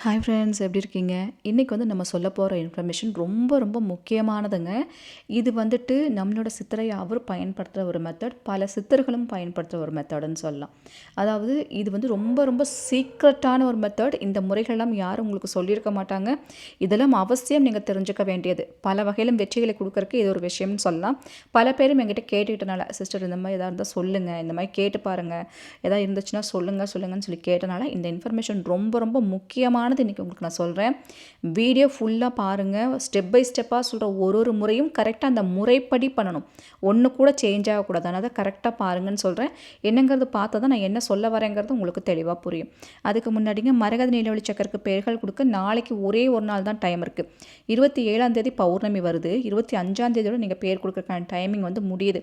Hi friends, எப்படி இருக்கீங்க? இன்றைக்கி வந்து நம்ம சொல்ல போகிற இன்ஃபர்மேஷன் ரொம்ப ரொம்ப முக்கியமானதுங்க. இது வந்துட்டு நம்மளோட சித்தரை அவர் பயன்படுத்துகிற ஒரு மெத்தட், பல சித்தர்களும் பயன்படுத்துகிற ஒரு மெத்தடுன்னு சொல்லலாம். அதாவது இது வந்து ரொம்ப ரொம்ப சீக்ரெட்டான ஒரு மெத்தட். இந்த முறைகள்லாம் யாரும் உங்களுக்கு சொல்லியிருக்க மாட்டாங்க. இதெல்லாம் அவசியம் நீங்கள் தெரிஞ்சுக்க வேண்டியது. பல வகையிலும் வெற்றிகளை கொடுக்கறக்கு இது ஒரு விஷயம்னு சொல்லலாம். பல பேரும் என்கிட்ட கேட்டுக்கிட்டனால, சிஸ்டர் இந்த மாதிரி எதாவது இருந்தால் சொல்லுங்கள், இந்த மாதிரி கேட்டு பாருங்கள், எதாவது இருந்துச்சுன்னா சொல்லுங்கன்னு சொல்லி கேட்டனால இந்த இன்ஃபர்மேஷன் ரொம்ப ரொம்ப முக்கியமானது இன்றைக்கி உங்களுக்கு நான் சொல்கிறேன். வீடியோ ஃபுல்லாக பாருங்கள். ஸ்டெப் பை ஸ்டெப்பாக சொல்கிற ஒரு முறையும் கரெக்டாக அந்த முறைப்படி பண்ணணும். ஒன்று கூட சேஞ்ச் ஆகக்கூடாது. அதனால் கரெக்டாக பாருங்கன்னு சொல்கிறேன். என்னங்கிறது பார்த்தா தான் நான் என்ன சொல்ல வரேங்கிறது உங்களுக்கு தெளிவாக புரியும். அதுக்கு முன்னாடிங்க மரகத நீலவழி சக்கருக்கு பெயர்கள் கொடுக்க நாளைக்கு ஒரே ஒரு நாள் தான் டைம் இருக்குது. 27ஆம் பௌர்ணமி வருது. 25ஆம் நீங்கள் பேர் கொடுக்குறதுக்கான டைமிங் வந்து முடியுது.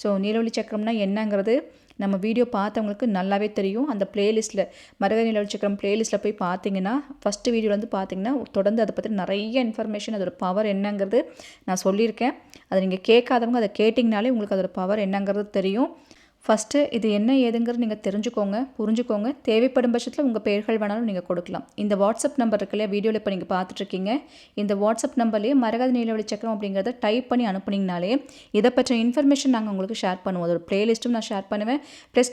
ஸோ நீலவழி சக்கரம்னா என்னங்கிறது நம்ம வீடியோ பார்த்தவங்களுக்கு நல்லாவே தெரியும். அந்த பிளேலிஸ்ட்டில் மரகத நீலவழி சக்கரம் பிளேலிஸ்ட்டில் போய் பார்த்தீங்கன்னா, ஃபஸ்ட்டு வீடியோவில் வந்து பார்த்தீங்கன்னா தொடர்ந்து அதை பற்றி நிறைய இன்ஃபர்மேஷன், அதோட பவர் என்னங்கிறது நான் சொல்லியிருக்கேன். அதை நீங்கள் கேட்காதவங்க அதை கேட்டிங்கனாலே உங்களுக்கு அதோட பவர் என்னங்கிறது தெரியும். ஃபஸ்ட்டு இது என்ன ஏதுங்கிறது நீங்கள் தெரிஞ்சுக்கோங்க, புரிஞ்சுக்கோங்க. தேவைப்படும் பட்சத்தில் உங்கள் பெயர்கள் வேணாலும் நீங்கள் கொடுக்கலாம். இந்த வாட்ஸ்அப் நம்பர் இருக்கு இல்லையா, வீடியோவில் இப்போ நீங்கள் பார்த்துட்ருக்கீங்க. இந்த வாட்ஸ்அப் நம்பர்லேயே மரகத நீலவழி சக்கரம் அப்படிங்கிறத டைப் பண்ணி அனுப்புனீங்கனாலே இதை பற்றிய இன்ஃபர்மேஷன் நாங்கள் உங்களுக்கு ஷேர் பண்ணுவோம். அதோட ப்ளேலிஸ்ட்டும் நான் ஷேர் பண்ணுவேன். ப்ளஸ்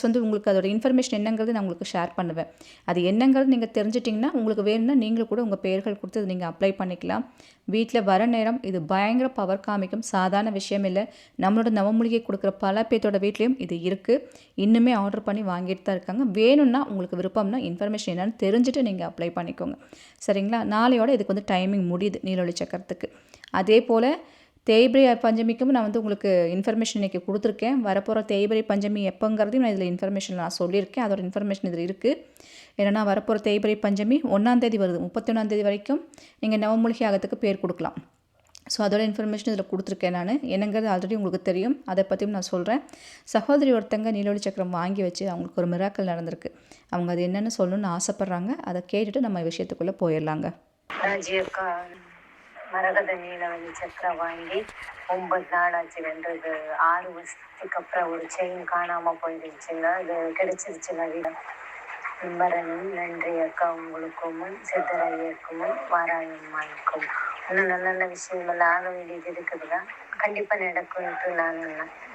வந்து உங்களுக்கு அதோட இன்ஃபர்மேஷன் என்னங்கிறது நான் உங்களுக்கு ஷேர் பண்ணுவேன். அது என்னங்கிறது நீங்கள் தெரிஞ்சிட்டிங்கன்னா உங்களுக்கு வேணும்னா நீங்களும் கூட உங்கள் பெயர்கள் கொடுத்து அதை நீங்கள் அப்ளை பண்ணிக்கலாம். வீட்டில் வர நேரம் இது பயங்கர பவர் காமிக்கும். சாதாரண விஷயம் இல்லை. நம்மளோட நவமூலிகை கொடுக்குற பல பேர்த்தோட வீட்லேயும் இது இருக்குது. இன்னுமே ஆர்டர் பண்ணி வாங்கிட்டு தான் இருக்காங்க. வேணும்னா உங்களுக்கு விருப்பம்னா இன்ஃபர்மேஷன் என்னென்னு தெரிஞ்சுட்டு நீங்கள் அப்ளை பண்ணிக்கோங்க. சரிங்களா? நாளையோட இதுக்கு வந்து டைமிங் முடியுது நீலவழி சக்கரத்துக்கு. அதே போல் தேய்பிரை பஞ்சமிக்கும் நான் வந்து உங்களுக்கு இன்ஃபர்மேஷன் இன்றைக்கி கொடுத்துருக்கேன். வரப்போகிற தேய்பிரை பஞ்சமி எப்போங்கிறதையும் நான் இதில் இன்ஃபர்மேஷன் நான் சொல்லியிருக்கேன். அதோட இன்ஃபர்மேஷன் இதில் இருக்குது. ஏன்னா வரப்போகிற தேய்பிரை பஞ்சமி 1ஆம் வருது. 31ஆம் வரைக்கும் நீங்கள் நவமூலிகை யாகத்துக்கு பேர் கொடுக்கலாம். ஸோ அதோட இன்ஃபர்மேஷன் இதில் கொடுத்துருக்கேன் நான். என்னங்கிறது ஆல்ரெடி உங்களுக்கு தெரியும். அதை பற்றியும் நான் சொல்கிறேன். சகோதரி ஒருத்தங்க நீலவழி சக்கரம் வாங்கி வச்சு அவங்களுக்கு ஒரு மிராக்கல் நடந்திருக்கு. அவங்க அது என்னென்னு சொல்லணும்னு ஆசைப்பட்றாங்க. அதை கேட்டுட்டு நம்ம விஷயத்துக்குள்ளே போயிடலாங்க. ராஜியக்கா மரகத நீலவழி சக்கரம் வாங்கி 9 நாள் ஆச்சு. 6 வருஷத்துக்கு அப்புறம் ஒரு செயின் காணாமல் போயிடுச்சுங்க. அது கிடைச்சிருச்சுங்க வீடு. நன்றி அக்கா. உங்களுக்கும் சித்தரையருக்கும் வாராயம்மாளுக்கும் இன்னும் நல்ல நல்ல விஷயங்கள்லாம் ஆக வேண்டியது இருக்குதுங்க. கண்டிப்பாக நடக்கும்ட்டு நான்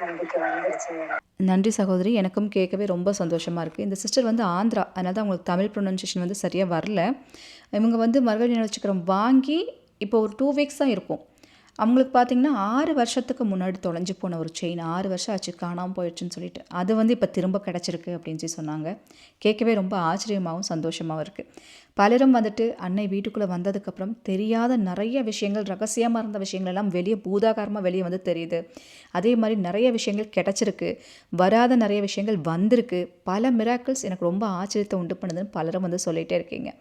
நம்பிக்கை வந்துருச்சுங்க. நன்றி சகோதரி. எனக்கும் கேட்கவே ரொம்ப சந்தோஷமாக இருக்குது. இந்த சிஸ்டர் வந்து ஆந்திரா, அதனால தான் அவங்களுக்கு தமிழ் ப்ரொனன்சியேஷன் வந்து சரியாக வரல. இவங்க வந்து மரகத நீலவழி சக்கரம் வாங்கி இப்போ ஒரு 2 வீக்ஸ் தான் இருக்கும். அவங்களுக்கு பார்த்திங்கன்னா 6 வருஷத்துக்கு முன்னாடி தொலைஞ்சு போன ஒரு செயின் 6 வருஷம் ஆச்சு காணாமல் போயிடுச்சுன்னு சொல்லிட்டு, அது வந்து இப்போ திரும்ப கிடச்சிருக்கு அப்படின்னு சொல்லி சொன்னாங்க. கேட்கவே ரொம்ப ஆச்சரியமாகவும் சந்தோஷமாகவும் இருக்குது. பலரும் வந்துட்டு அன்னை வீட்டுக்குள்ளே வந்ததுக்கப்புறம் தெரியாத நிறைய விஷயங்கள், ரகசியமாக இருந்த விஷயங்கள் எல்லாம் வெளியே பூதாகாரமாக வெளியே வந்து தெரியுது. அதே மாதிரி நிறைய விஷயங்கள் கிடச்சிருக்கு, வராத நிறைய விஷயங்கள் வந்திருக்கு. பல மிராக்கிள்ஸ் எனக்கு ரொம்ப ஆச்சரியத்தை உண்டு பண்ணுதுன்னு பலரும் வந்து சொல்லிகிட்டே இருக்கீங்க.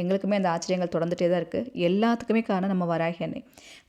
எங்களுக்குமே அந்த ஆச்சரியங்கள் தொடர்ந்துகிட்டே தான் இருக்குது. எல்லாத்துக்குமே காரணம் நம்ம வராகி அன்னை.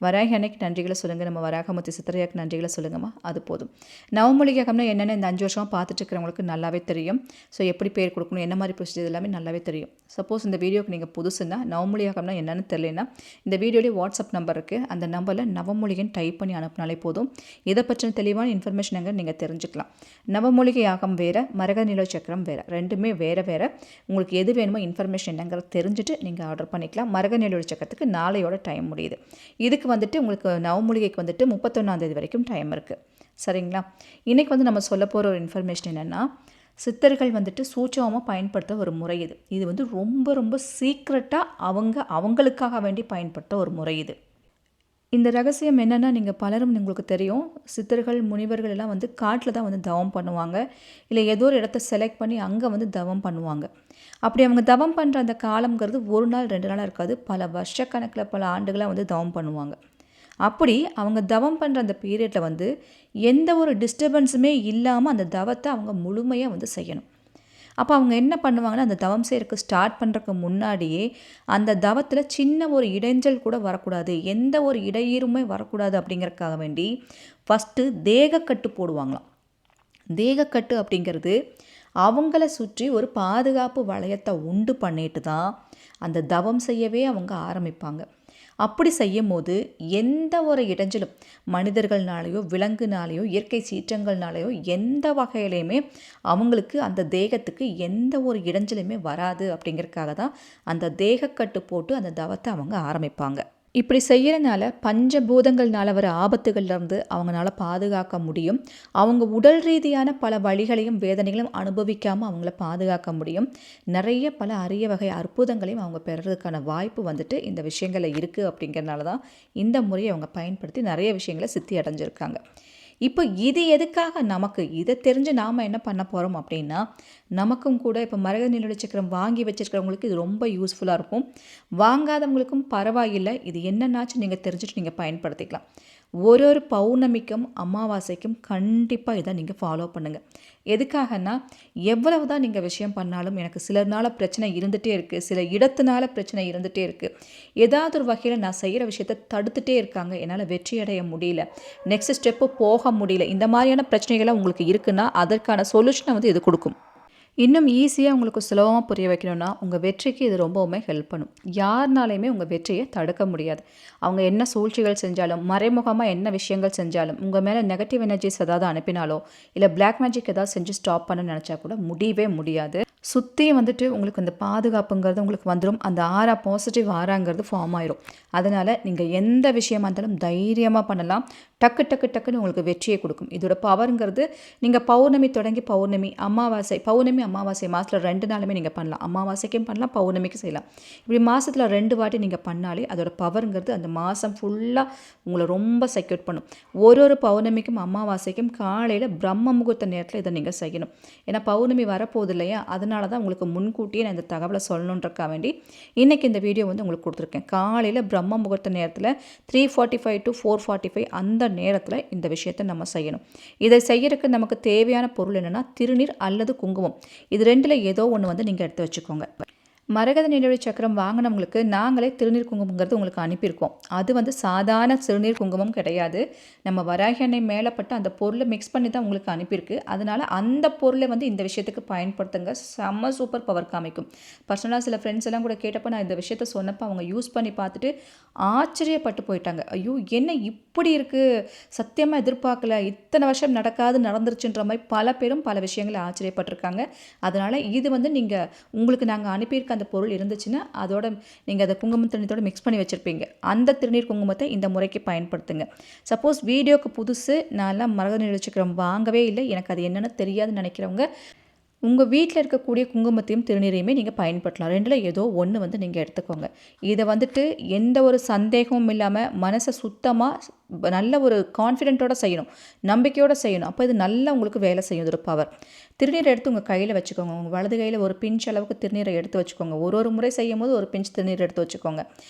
வராகி அன்னைக்கு நன்றிகளை சொல்லுங்கள். நம்ம வராகமூர்த்தி சித்தரையாக்கு நன்றிகளை சொல்லுங்கம்மா. அது போதும். நவமூலிகை யாகம்னா என்னென்ன இந்த 5 வருஷமாக பார்த்துட்டு இருக்கிறவங்களுக்கு நல்லாவே தெரியும். ஸோ எப்படி பேர் கொடுக்கணும், என்ன மாதிரி ப்ரொசீஜர் எல்லாமே நல்லாவே தெரியும். சப்போஸ் இந்த வீடியோக்கு நீங்கள் புதுசுன்னா நவமூலிகை யாகம்னா என்னென்னு தெரியலனா இந்த வீடியோலேயே வாட்ஸ்அப் நம்பர் இருக்குது. அந்த நம்பரில் நவமூலிகைன்னு டைப் பண்ணி அனுப்பினாலே போதும். இதை பற்றின தெளிவான இன்ஃபர்மேஷன் எங்கே நீங்கள் தெரிஞ்சுக்கலாம். நவமூலிகை யாகம் வேறு, மரகத நீலவழி சக்கரம் வேறு, ரெண்டுமே வேறு வேறு. உங்களுக்கு எது வேணுமோ இன்ஃபர்மேஷன் என்னங்கிறத தெரிஞ்சுட்டு நீங்கள் ஆர்டர் பண்ணிக்கலாம். மரகத நீலவழி சக்கரத்துக்கு நாளையோட டைம் முடியுது. இதுக்கு வந்துட்டு உங்களுக்கு நவமூலிகைக்கு வந்துட்டு 31ஆம் வரைக்கும் டைம் இருக்குது. சரிங்களா? இன்றைக்கி வந்து நம்ம சொல்ல போகிற ஒரு இன்ஃபர்மேஷன் என்னென்னா, சித்தர்கள் வந்துட்டு சூட்சமமாக பயன்படுத்த ஒரு முறை இது. இது வந்து ரொம்ப ரொம்ப சீக்ரெட்டாக அவங்களுக்காக வேண்டி பயன்படுத்த ஒரு முறை இது. இந்த ரகசியம் என்னென்னா, நீங்கள் பலரும் உங்களுக்கு தெரியும், சித்தர்கள் முனிவர்கள் எல்லாம் வந்து காட்டில் தான் வந்து தவம் பண்ணுவாங்க. இல்லை ஏதோ ஒரு இடத்த செலக்ட் பண்ணி அங்கே வந்து தவம் பண்ணுவாங்க. அப்படி அவங்க தவம் பண்ணுற அந்த காலங்கிறது 1 நாள் 2 நாளாக இருக்காது. பல வருஷக்கணக்கில் பல ஆண்டுகளாக வந்து தவம் பண்ணுவாங்க. அப்படி அவங்க தவம் பண்ணுற அந்த பீரியடில் வந்து எந்த ஒரு டிஸ்டர்பன்ஸுமே இல்லாமல் அந்த தவத்தை அவங்க முழுமையாக வந்து செய்யணும். அப்போ அவங்க என்ன பண்ணுவாங்கன்னா, அந்த தவம் செய்யறதுக்கு ஸ்டார்ட் பண்ணுறதுக்கு முன்னாடியே அந்த தவத்தில் சின்ன ஒரு இடைஞ்சல் கூட வரக்கூடாது, எந்த ஒரு இடையூறுமே வரக்கூடாது அப்படிங்கிறதுக்காக வேண்டி ஃபஸ்ட்டு தேகக்கட்டு போடுவாங்களாம். தேகக்கட்டு அப்படிங்கிறது அவங்கள சுற்றி ஒரு பாதுகாப்பு வளையத்தை உண்டு பண்ணிட்டு தான் அந்த தவம் செய்யவே அவங்க ஆரம்பிப்பாங்க. அப்படி செய்யும்போது எந்த ஒரு இடைஞ்சலும் மனிதர்கள்னாலேயோ விலங்குனாலேயோ இயற்கை சீற்றங்கள்னாலேயோ எந்த வகையிலையுமே அவங்களுக்கு அந்த தேகத்துக்கு எந்த ஒரு இடைஞ்சலுமே வராது அப்படிங்கிறதுக்காக தான் அந்த தேகக்கட்டு போட்டு அந்த தவத்தை அவங்க ஆரம்பிப்பாங்க. இப்படி செய்கிறனால பஞ்சபூதங்கள்னால வர ஆபத்துகள்லேருந்து அவங்களால பாதுகாக்க முடியும். அவங்க உடல் ரீதியான பல வலிகளையும் வேதனைகளையும் அனுபவிக்காமல் அவங்கள பாதுகாக்க முடியும். நிறைய பல அரிய வகை அற்புதங்களையும் அவங்க பெறுறதுக்கான வாய்ப்பு வந்துட்டு இந்த விஷயங்களில் இருக்குது. அப்படிங்கிறனால தான் இந்த முறையை அவங்க பயன்படுத்தி நிறைய விஷயங்களை சித்தி அடைஞ்சிருக்காங்க. இப்போ இது எதுக்காக நமக்கு இதை தெரிஞ்சு நாம் என்ன பண்ண போகிறோம் அப்படின்னா, நமக்கும் கூட இப்போ மரகத நீலோடை சக்கரம் வாங்கி வச்சுருக்கிறவங்களுக்கு இது ரொம்ப யூஸ்ஃபுல்லாக இருக்கும். வாங்காதவங்களுக்கும் பரவாயில்லை, இது என்னன்னாச்சும் நீங்கள் தெரிஞ்சுட்டு நீங்கள் பயன்படுத்திக்கலாம். ஒரு பௌர்ணமிக்கும் அமாவாசைக்கும் கண்டிப்பாக இதை நீங்கள் ஃபாலோ பண்ணுங்கள். எதுக்காகன்னா, எவ்வளவு தான் நீங்கள் விஷயம் பண்ணாலும் எனக்கு சிலர்னால பிரச்சனை இருந்துகிட்டே இருக்குது, சில இடத்துனால பிரச்சனை இருந்துகிட்டே இருக்குது, ஏதாவது ஒரு வகையில் நான் செய்கிற விஷயத்தை தடுத்துட்டே இருக்காங்க, என்னால் வெற்றி அடைய முடியல, நெக்ஸ்ட் ஸ்டெப்பு போக முடியல, இந்த மாதிரியான பிரச்சனைகள்லாம் உங்களுக்கு இருக்குன்னா அதற்கான சொல்யூஷனை வந்து இது கொடுக்கும். இன்னும் ஈஸியாக உங்களுக்கு சுலபமாக புரிய வைக்கணும்னா, உங்கள் வெற்றிக்கு இது ரொம்பவுமே ஹெல்ப் பண்ணும். யாருனாலையுமே உங்கள் வெற்றியை தடுக்க முடியாது. அவங்க என்ன சூழ்ச்சிகள் செஞ்சாலும், மறைமுகமாக என்ன விஷயங்கள் செஞ்சாலும், உங்கள் மேலே நெகட்டிவ் எனர்ஜிஸ் ஏதாவது அனுப்பினாலோ இல்லை பிளாக் மேஜிக் ஏதாவது செஞ்சு ஸ்டாப் பண்ண நினச்சா கூட முடியவே முடியாது. சுற்றியும் வந்துட்டு உங்களுக்கு இந்த பாதுகாப்புங்கிறது உங்களுக்கு வந்துடும். அந்த ஆரா பாசிட்டிவ் ஆராங்கிறது ஃபார்ம் ஆயிரும். அதனால் நீங்கள் எந்த விஷயமா இருந்தாலும் தைரியமாக பண்ணலாம். டக்குன்னு உங்களுக்கு வெற்றியை கொடுக்கும். இதோட பவருங்கிறது நீங்கள் பௌர்ணமி தொடங்கி பௌர்ணமி அமாவாசை மாதத்தில் 2 நாளுமே நீங்கள் பண்ணலாம். அமாவாசைக்கும் பண்ணலாம், பௌர்ணமிக்கும் செய்யலாம். இப்படி மாதத்தில் 2 வாட்டி நீங்கள் பண்ணாலே அதோட பவருங்கிறது அந்த மாதம் ஃபுல்லாக உங்களை ரொம்ப செக்யூர் பண்ணும். ஒரு பௌர்ணமிக்கும் அமாவாசைக்கும் காலையில் பிரம்ம முகூர்த்த நேரத்தில் இதை நீங்கள் செய்யணும். ஏன்னா பௌர்ணமி வரப்போகுது இல்லையா, அதனால தான் உங்களுக்கு முன்கூட்டியே நான் இந்த தகவலை சொல்லணுன்றக்கா வேண்டி இன்றைக்கி இந்த வீடியோ வந்து உங்களுக்கு கொடுத்துருக்கேன். காலையில் பிரம்ம முகூர்த்த நேரத்தில் 3:45 to 4:45 அந்த நேரத்தில் இந்த விஷயத்தை நம்ம செய்யணும். இதை செய்யறதுக்கு நமக்கு தேவையான பொருள் என்னென்னா, திருநீர் அல்லது குங்குமம். இது 2ல் ஏதோ ஒன்று வந்து நீங்கள் எடுத்து வச்சுக்கோங்க. மரகத நீலோடை சக்கரம் வாங்கினவங்களுக்கு நாங்களே திருநீர் குங்குமங்கிறது உங்களுக்கு அனுப்பியிருக்கோம். அது வந்து சாதாரண திருநீர் குங்குமம் கிடையாது. நம்ம வராகி அன்னை மேலப்பட்ட அந்த பொருளை மிக்ஸ் பண்ணி தான் உங்களுக்கு அனுப்பியிருக்கு. அதனால் அந்த பொருளை வந்து இந்த விஷயத்துக்கு பயன்படுத்துங்க. செம்ம சூப்பர் பவர் காமிக்கும். பர்சனலாக சில ஃப்ரெண்ட்ஸ் எல்லாம் கூட கேட்டப்போ நான் இந்த விஷயத்த சொன்னப்போ அவங்க யூஸ் பண்ணி பார்த்துட்டு ஆச்சரியப்பட்டு போயிட்டாங்க. ஐயோ என்ன இப்படி இருக்குது, சத்தியமாக எதிர்பார்க்கல, இத்தனை வருஷம் நடந்துருச்சுன்ற மாதிரி பல பேரும் பல விஷயங்களை ஆச்சரியப்பட்டிருக்காங்க. அதனால் இது வந்து உங்களுக்கு நாங்கள் அனுப்பியிருக்க அந்த பொருள் இருந்துச்சுன்னா அதோட நீங்கள் அதை குங்குமம் திருநீரோட மிக்ஸ் பண்ணி வச்சுருப்பீங்க. அந்த திருநீர் குங்குமத்தை இந்த முறைக்கு பயன்படுத்துங்க. சப்போஸ் வீடியோக்கு புதுசு, நான்லாம் மரகத நீலோடை சக்கரம் வாங்கவே இல்லை, எனக்கு அது என்னென்னு தெரியாதுன்னு நினைக்கிறவங்க உங்கள் வீட்டில் இருக்கக்கூடிய குங்குமத்தையும் திருநீரையுமே நீங்கள் பயன்படுத்தலாம். 2ல் ஏதோ ஒன்று வந்து நீங்கள் எடுத்துக்கோங்க. இதை வந்துட்டு எந்த ஒரு சந்தேகமும் இல்லாமல் மனசை சுத்தமாக நல்ல ஒரு கான்ஃபிடென்ட்டோடு செய்யணும், நம்பிக்கையோடு செய்யணும். அப்போ இது நல்லா உங்களுக்கு வேலை செய்யும். ஒரு பவர். திருநீரை எடுத்து உங்கள் கையில் வச்சுக்கோங்க. உங்கள் வலது கையில் ஒரு பிஞ்ச் அளவுக்கு திருநீரை எடுத்து வச்சுக்கோங்க. ஒரு முறை செய்யும் போது ஒரு பிஞ்ச் திருநீர் எடுத்து வச்சுக்கோங்க.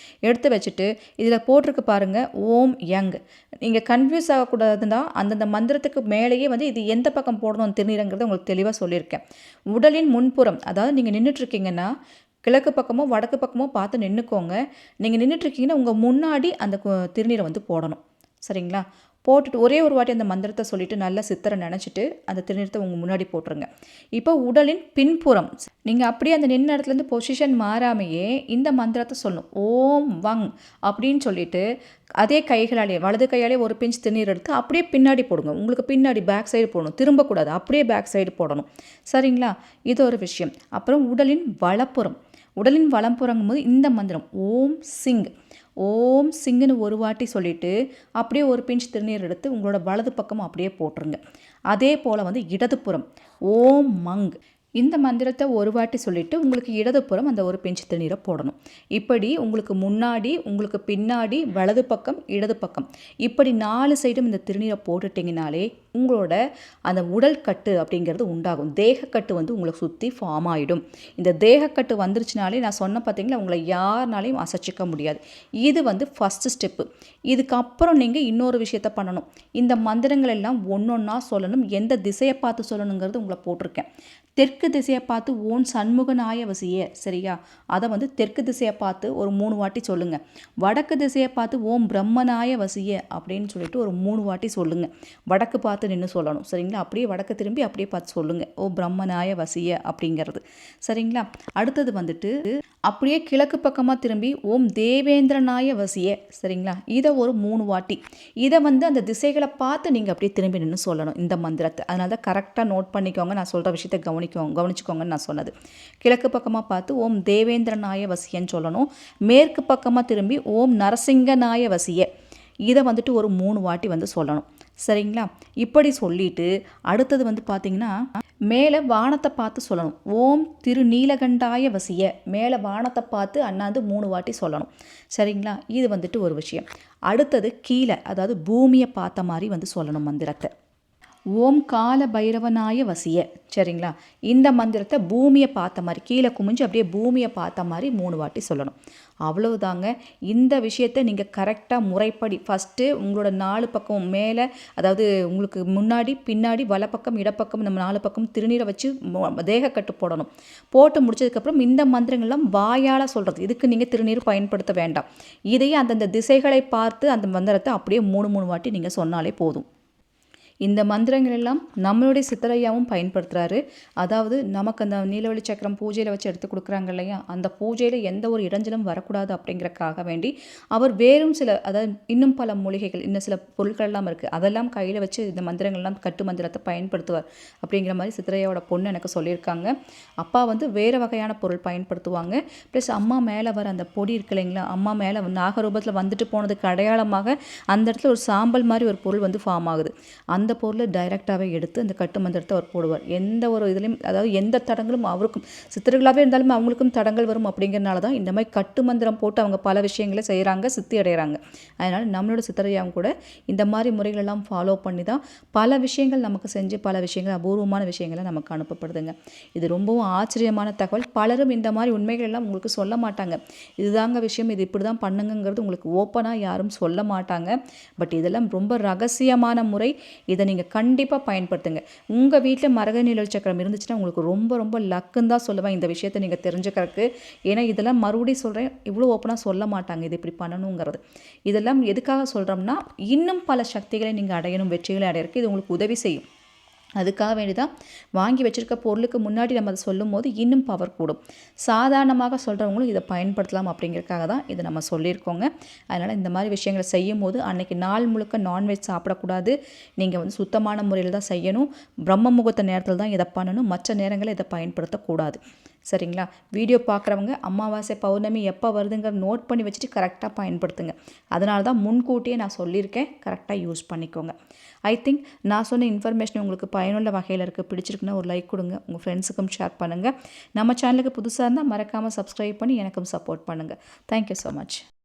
எடுத்து வச்சுட்டு இதில் போட்டிருக்கு பாருங்கள், ஓம் யங். நீங்கள் கன்ஃபியூஸ் ஆகக்கூடாதுன்னா அந்தந்த மந்திரத்துக்கு மேலேயே வந்து இது எந்த பக்கம் போடணும் திருநீரங்கிறத உங்களுக்கு தெளிவாக சொல்லியிருக்கேன். உடலின் முன்புறம், அதாவது நீங்கள் நின்றுட்டுருக்கீங்கன்னா கிழக்கு பக்கமோ வடக்கு பக்கமோ பார்த்து நின்றுக்கோங்க. நீங்கள் நின்றுட்டுருக்கீங்கன்னா உங்கள் முன்னாடி அந்த திருநீரை வந்து போடணும். சரிங்களா? போட்டுட்டு ஒரே ஒரு வாட்டி அந்த மந்திரத்தை சொல்லிவிட்டு நல்லா சித்தரை நினச்சிட்டு அந்த திருநீரத்தை உங்கள் முன்னாடி போட்டுருங்க. இப்போ உடலின் பின்புறம் நீங்கள் அப்படியே அந்த நின்ன இடத்துலேருந்து பொசிஷன் மாறாமையே இந்த மந்திரத்தை சொல்லணும். ஓம் வங் அப்படின்னு சொல்லிட்டு அதே கைகளாலே வலது கையாலே ஒரு பிஞ்ச் திருநீர் எடுத்து அப்படியே பின்னாடி போடுங்க. உங்களுக்கு பின்னாடி பேக் சைடு போடணும், திரும்பக்கூடாது, அப்படியே பேக் சைடு போடணும். சரிங்களா? இது ஒரு விஷயம். அப்புறம் உடலின் வலப்புறங்கும் போது இந்த மந்திரம் ஓம் சிங்குன்னு ஒரு வாட்டி சொல்லிவிட்டு அப்படியே ஒரு பிஞ்ச் திருநீர் எடுத்து உங்களோட வலது பக்கம் அப்படியே போட்டுருங்க. அதே போல் வந்து இடதுபுறம் ஓம் மங், இந்த மந்திரத்தை ஒரு வாட்டி சொல்லிவிட்டு உங்களுக்கு இடதுபுறம் அந்த ஒரு பிஞ்ச் திருநீரை போடணும். இப்படி உங்களுக்கு முன்னாடி, உங்களுக்கு பின்னாடி, வலது பக்கம், இடது பக்கம், இப்படி 4 சைடும் இந்த திருநீரை போட்டுட்டிங்கனாலே உங்களோட அந்த உடல் கட்டு அப்படிங்கிறது உண்டாகும். தேகக்கட்டு வந்து உங்களை சுற்றி ஃபார்ம் ஆகிடும். இந்த தேகக்கட்டு வந்துருச்சுனாலே நான் சொன்ன பார்த்தீங்களா, உங்களை யாருனாலையும் அசைச்சிக்க முடியாது. இது வந்து ஃபஸ்ட்டு ஸ்டெப்பு. இதுக்கப்புறம் நீங்கள் இன்னொரு விஷயத்த பண்ணணும். இந்த மந்திரங்கள் எல்லாம் ஒன்றொன்னா சொல்லணும். எந்த திசையை பார்த்து சொல்லணுங்கிறது உங்களை போட்டிருக்கேன். தெற்கு திசையை பார்த்து ஓம் சண்முகநாய வசிய, சரியா? அதை வந்து தெற்கு திசையை பார்த்து ஒரு 3 வாட்டி சொல்லுங்கள். வடக்கு திசையை பார்த்து ஓம் பிரம்மநாய வசிய அப்படின்னு சொல்லிட்டு ஒரு 3 வாட்டி சொல்லுங்கள். வடக்கு பார்த்து நின்று சொல்லணும், சரிங்களா? அப்படியே வடக்கு திரும்பி அப்படியே பார்த்து சொல்லுங்கள், ஓ பிரம்மநாய வசிய அப்படிங்கிறது, சரிங்களா? அடுத்தது வந்துட்டு அப்படியே கிழக்கு பக்கமாக திரும்பி ஓம் தேவேந்திரநாய வசிய, சரிங்களா? இதை ஒரு 3 வாட்டி, இதை வந்து அந்த திசைகளை பார்த்து நீங்கள் அப்படியே திரும்பி நின்று சொல்லணும் இந்த மந்திரத்தை. அதனால தான் கரெக்டாக நோட் பண்ணிக்கோங்க, நான் சொல்கிற விஷயத்தை கவனிச்சுக்கோங்கன்னு நான் சொன்னது. கிழக்கு பக்கமாக பார்த்து ஓம் தேவேந்திரநாய வசியன்னு சொல்லணும். மேற்கு பக்கமாக திரும்பி ஓம் நரசிங்கநாய வசிய, இதை வந்துட்டு ஒரு 3 வாட்டி வந்து சொல்லணும், சரிங்களா? இப்படி சொல்லிட்டு அடுத்தது வந்து பார்த்திங்கன்னா மேலே வானத்தை பார்த்து சொல்லணும். ஓம் திருநீலகண்டாய வசிய, மேலே வானத்தை பார்த்து அண்ணாந்து 3 வாட்டி சொல்லணும், சரிங்களா? இது வந்துட்டு ஒரு விஷயம். அடுத்தது கீழே, அதாவது பூமியை பார்த்த மாதிரி வந்து சொல்லணும் மந்திரத்தை. ஓம் கால பைரவனாய வசிய, சரிங்களா? இந்த மந்திரத்தை பூமியை பார்த்த மாதிரி கீழே குமிஞ்சு அப்படியே பூமியை பார்த்த மாதிரி 3 வாட்டி சொல்லணும். அவ்வளவுதாங்க. இந்த விஷயத்தை நீங்கள் கரெக்டாக முறைப்படி ஃபஸ்ட்டு உங்களோட 4 பக்கம் மேலே, அதாவது உங்களுக்கு முன்னாடி பின்னாடி வலப்பக்கம் இடப்பக்கம் நம்ம 4 பக்கம் திருநீரை வச்சு தேகக்கட்டு போடணும். போட்டு முடிச்சதுக்கப்புறம் இந்த மந்திரங்கள்லாம் வாயால் சொல்கிறது. இதுக்கு நீங்கள் திருநீர் பயன்படுத்த வேண்டாம். இதையே அந்தந்த திசைகளை பார்த்து அந்த மந்திரத்தை அப்படியே 3 வாட்டி நீங்கள் சொன்னாலே போதும். இந்த மந்திரங்கள் எல்லாம் நம்மளுடைய சித்தரையாவும் பயன்படுத்துகிறாரு. அதாவது நமக்கு அந்த நீலவழி சக்கரம் பூஜையில் வச்சு எடுத்து கொடுக்குறாங்க இல்லையா, அந்த பூஜையில் எந்த ஒரு இடைஞ்சலும் வரக்கூடாது அப்படிங்கிறக்காக வேண்டி அவர் வேறும் சில, அதாவது இன்னும் பல மூலிகைகள், இன்னும் சில பொருட்கள்லாம் இருக்குது, அதெல்லாம் கையில் வச்சு இந்த மந்திரங்கள்லாம் கட்டு மந்திரத்தை பயன்படுத்துவார் அப்படிங்கிற மாதிரி சித்தரையாவோட பொண்ணு எனக்கு சொல்லியிருக்காங்க. அப்பா வந்து வேறு வகையான பொருள் பயன்படுத்துவாங்க. ப்ளஸ் அம்மா மேலே வர அந்த பொடி இருக்கு இல்லைங்களா, அம்மா மேலே நாகரூபத்தில் வந்துட்டு போனதுக்கு அடையாளமாக அந்த இடத்துல ஒரு சாம்பல் மாதிரி ஒரு பொருள் வந்து ஃபார்ம் ஆகுது. அந்த பொருளை டைரெக்டாகவே எடுத்து அந்த கட்டு மந்திரத்தை அவர் போடுவார். எந்த ஒரு இதுலையும், அதாவது எந்த தடங்களும் அவருக்கும், சித்தர்களாகவே இருந்தாலும் அவங்களுக்கும் தடங்கள் வரும் அப்படிங்கிறனால தான் இந்த மாதிரி கட்டு மந்திரம் போட்டு அவங்க பல விஷயங்களை செய்கிறாங்க, சித்தி அடைகிறாங்க. அதனால் நம்மளோட சித்தரையாவும் கூட இந்த மாதிரி முறைகளெல்லாம் ஃபாலோ பண்ணி தான் பல விஷயங்கள் நமக்கு செஞ்சு பல விஷயங்கள் அபூர்வமான விஷயங்களை நமக்கு அனுப்பப்படுதுங்க. இது ரொம்பவும் ஆச்சரியமான தகவல். பலரும் இந்த மாதிரி உண்மைகள் எல்லாம் உங்களுக்கு சொல்ல மாட்டாங்க. இதுதாங்க விஷயம், இது இப்படி தான் பண்ணுங்கிறது உங்களுக்கு ஓப்பனாக யாரும் சொல்ல மாட்டாங்க. பட் இதெல்லாம் ரொம்ப ரகசியமான முறை. இதை நீங்கள் கண்டிப்பாக பயன்படுத்துங்க. உங்கள் வீட்டில் மரக நீலவழி சக்கரம் இருந்துச்சுன்னா உங்களுக்கு ரொம்ப ரொம்ப லக்குன்னு தான் சொல்லுவேன் இந்த விஷயத்தை நீங்கள் தெரிஞ்சுக்கிறதுக்கு. ஏன்னா இதெல்லாம் மறுபடியும் சொல்கிறேன், இவ்வளோ ஓப்பனாக சொல்ல மாட்டாங்க இது இப்படி பண்ணணுங்கிறது. இதெல்லாம் எதுக்காக சொல்கிறோம்னா, இன்னும் பல சக்திகளை நீங்கள் அடையணும், வெற்றிகளை அடையிறதுக்கு இது உங்களுக்கு உதவி செய்யும். அதுக்காக வேண்டி தான் வாங்கி வச்சுருக்க பொருளுக்கு முன்னாடி நம்ம அதை சொல்லும் போது இன்னும் பவர் கூடும். சாதாரணமாக சொல்கிறவங்களும் இதை பயன்படுத்தலாம் அப்படிங்கிறதுக்காக தான் இதை நம்ம சொல்லியிருக்கோங்க. அதனால் இந்த மாதிரி விஷயங்களை செய்யும் போது அன்றைக்கி நாள் முழுக்க நான்வெஜ் சாப்பிடக்கூடாது. நீங்கள் வந்து சுத்தமான முறையில் தான் செய்யணும். பிரம்ம முகூர்த்த நேரத்தில் தான் இதை பண்ணணும், மற்ற நேரங்களில் இதை பயன்படுத்தக்கூடாது, சரிங்களா? வீடியோ பார்க்குறவங்க அமாவாசை பௌர்ணமி எப்போ வருதுங்கிற நோட் பண்ணி வச்சுட்டு கரெக்டாக பயன்படுத்துங்க. அதனால தான் முன்கூட்டியே நான் சொல்லியிருக்கேன், கரெக்டாக யூஸ் பண்ணிக்கோங்க. ஐ திங்க் நான் சொன்ன இன்ஃபர்மேஷன் உங்களுக்கு பயனுள்ள வகையில் இருக்குது. பிடிச்சிருக்குன்னா ஒரு லைக் கொடுங்க, உங்கள் ஃப்ரெண்ட்ஸுக்கும் ஷேர் பண்ணுங்கள். நம்ம சேனலுக்கு புதுசாக இருந்தால் மறக்காமல் சப்ஸ்கிரைப் பண்ணி எனக்கும் சப்போர்ட் பண்ணுங்கள். Thank you so much.